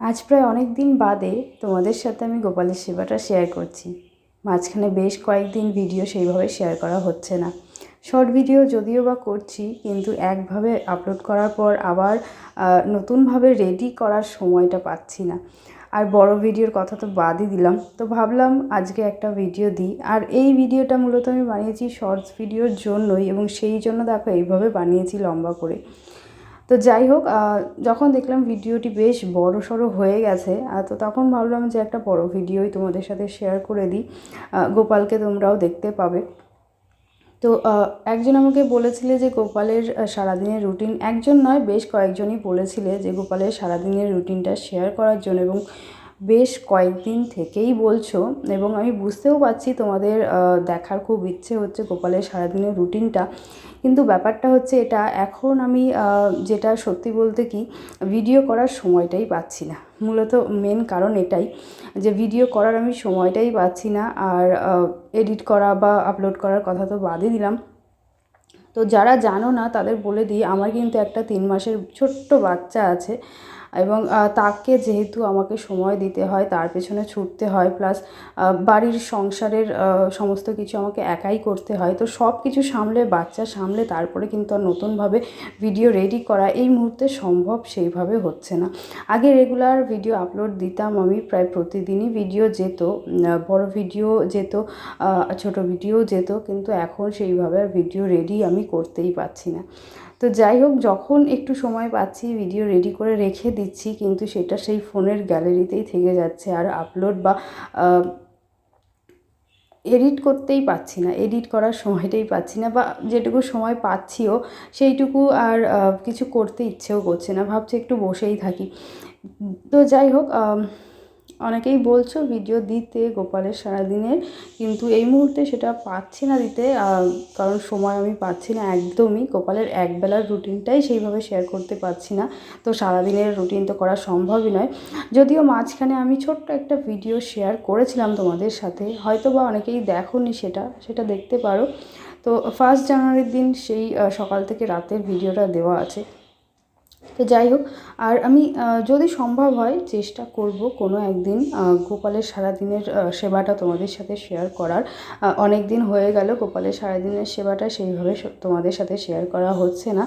আজ প্রায় অনেক দিন বাদে তোমাদের সাথে আমি গোপালের সেবাটা শেয়ার করছি। মাঝখানে বেশ কয়েকদিন ভিডিও সেইভাবে শেয়ার করা হচ্ছে না। শর্ট ভিডিও যদিও বা করছি, কিন্তু একভাবে আপলোড করার পর আবার নতুনভাবে রেডি করার সময়টা পাচ্ছি না। আর বড় ভিডিওর কথা তো বাদই দিলাম। তো ভাবলাম আজকে একটা ভিডিও দিই। আর এই ভিডিওটা মূলত আমি বানিয়েছি শর্টস ভিডিওর জন্যই, এবং সেই জন্য দেখো এইভাবে বানিয়েছি লম্বা করে। তো যাই হোক, যখন দেখলাম ভিডিওটি বেশ বড়সড় হয়ে গেছে, তো তখন ভাবলাম যে একটা বড় ভিডিওই তোমাদের সাথে শেয়ার করে দিই। গোপালকে তোমরাও দেখতে পাবে। তো একজন আমাকে বলেছিলে যে গোপালের সারাদিনের রুটিন, একজন নয় বেশ কয়েকজনই বলেছিলে যে গোপালের সারাদিনের রুটিনটা শেয়ার করার জন্য, এবং বেশ কয়েকদিন থেকেই বলছো, এবং আমি বুঝতেও পারছি তোমাদের দেখার খুব ইচ্ছে হচ্ছে গোপালের সারাদিনের রুটিনটা। কিন্তু ব্যাপারটা হচ্ছে এটা, এখন আমি যেটা সত্যি বলতে কি, ভিডিও করার সময়টাই পাচ্ছি না। মূলত মেন কারণ এটাই যে ভিডিও করার আমি সময়টাই পাচ্ছি না। আর এডিট করা বা আপলোড করার কথা তো বাদই দিলাম। তো যারা জানো না তাদের বলে দিই, আমার কিন্তু একটা 3 মাসের ছোট্ট বাচ্চা আছে, এবং তাকে যেহেতু আমাকে সময় দিতে হয়, তার পেছনে ছুটতে হয়, প্লাস বাড়ির সংসারের সমস্ত কিছু আমাকে একাই করতে হয়। তো সব কিছু সামলে, বাচ্চা সামলে তারপরে কিন্তু আর নতুনভাবে ভিডিও রেডি করা এই মুহূর্তে সম্ভব সেইভাবে হচ্ছে না। আগে রেগুলার ভিডিও আপলোড দিতাম আমি, প্রায় প্রতিদিনই ভিডিও যেত, বড় ভিডিও যেত, ছোট ভিডিও যেত, কিন্তু এখন সেইভাবে আর ভিডিও রেডি আমি করতেই পারছি না। তো যাই হোক, যখন একটু সময় পাচ্ছি ভিডিও রেডি করে রেখে দিচ্ছি, কিন্তু সেটা সেই ফোনের গ্যালারিতেই থেকে যাচ্ছে, আর আপলোড বা এডিট করতেই পারছি না, এডিট করার সময়টাই পাচ্ছি না, বা যেটুকু সময় পাচ্ছিও সেইটুকু আর কিছু করতে ইচ্ছেও করছে না, ভাবছি একটু বসেই থাকি। তো যাই হোক, অনেকেই বলছো ভিডিও দিতে গোপালের সারাদিনের, কিন্তু এই মুহূর্তে সেটা পাচ্ছি না দিতে, কারণ সময় আমি পাচ্ছি না একদমই। গোপালের একবেলার রুটিনটাই সেইভাবে শেয়ার করতে পারছি না। তো সারাদিনের রুটিন তো করা সম্ভবই নয়। যদিও মাঝখানে আমি ছোট্ট একটা ভিডিও শেয়ার করেছিলাম তোমাদের সাথে, হয়তো বা অনেকেই দেখোনি, সেটা দেখতে পারো। তো 1 জানুয়ারির দিন সেই সকাল থেকে রাতের ভিডিওটা দেওয়া আছে। তো যাই হোক, আর আমি যদি সম্ভব হয় চেষ্টা করব কোনো একদিন গোপালের সারাদিনের সেবাটা তোমাদের সাথে শেয়ার করার। অনেক দিন হয়ে গেল গোপালের সারাদিনের সেবাটা সেইভাবে তোমাদের সাথে শেয়ার করা হচ্ছে না।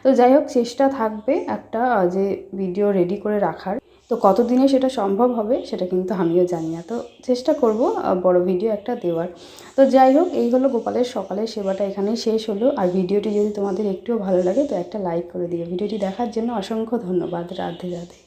তো যাই হোক, চেষ্টা থাকবে একটা যে ভিডিও রেডি করে রাখার। তো কতদিনে সেটা সম্ভব হবে সেটা কিন্তু আমিও জানি না। তো চেষ্টা করব বড় ভিডিও একটা দেওয়ার। তো যাই হোক, এই হলো গোপালের সকালের সেবাটা, এখানেই শেষ হলো। আর ভিডিওটি যদি তোমাদের একটুও ভালো লাগে তো একটা লাইক করে দিও। ভিডিওটি দেখার জন্য অসংখ্য ধন্যবাদ। রাধে রাধে।